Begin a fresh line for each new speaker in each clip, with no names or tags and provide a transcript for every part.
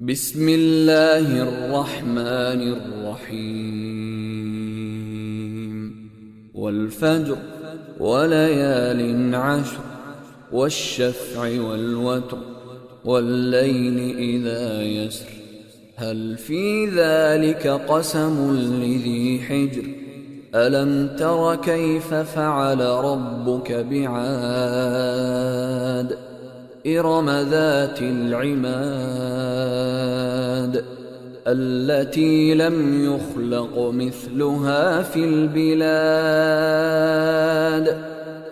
بسم الله الرحمن الرحيم والفجر وليال عشر والشفع والوتر والليل إذا يسر هل في ذلك قسم لذي حجر ألم تر كيف فعل ربك بعاد إرم ذات العماد التي لم يخلق مثلها في البلاد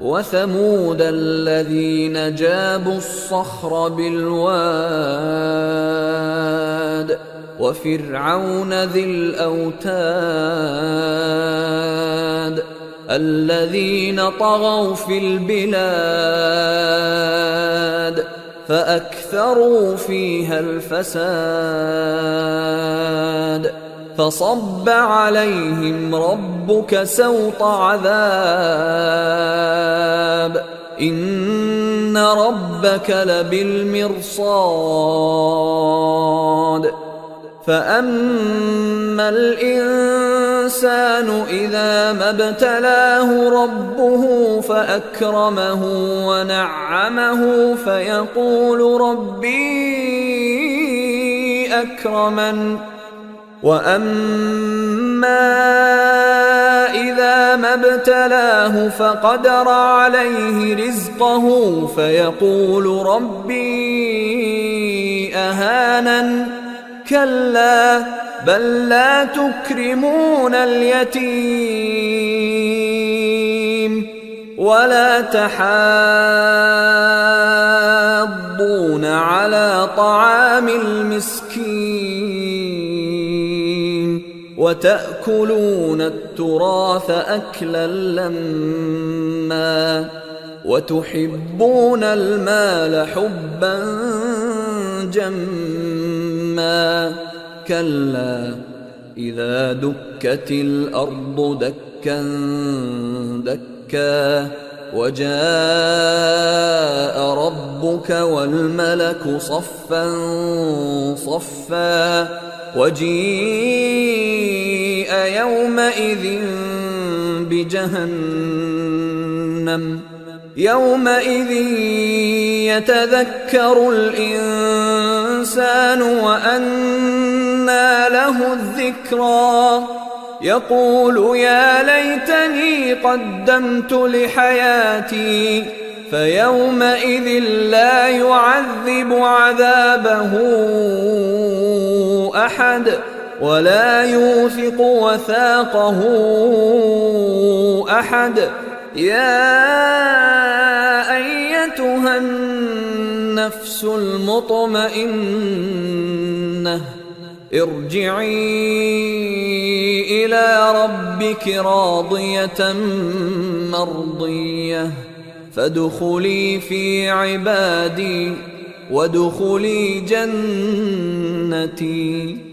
وثمود الذين جابوا الصخر بالواد وفرعون ذي الأوتاد الذين طغوا في البلاد فأكثروا فيها الفساد فصب عليهم ربك سوط عذاب إن ربك لبالمرصاد فأما الإنسان إذا ما ابتلاه ربه فأكرمه ونعمه فيقول ربي أكرمن وأما إذا ما ابتلاه فقدر عليه رزقه فيقول ربي أهانن كلا بل لا تكرمون اليتيم ولا تحاضون على طعام المسكين وتأكلون التراث أكلا لما وتحبون المال حبا جما كلا إذا دكت الأرض دكا دكا وجاء ربك والملك صفا صفا وجيء يومئذ بجهنم يومئذ يتذكر الإنسان وأنى له الذكرى يقول يا ليتني قدمت لحياتي فيومئذ لا يعذب عذابه أحد ولا يوثق وثاقه أحد يا أيتها النفس المطمئنة ارجعي إلى ربك راضية مرضية فادخلي في عبادي وادخلي جنتي.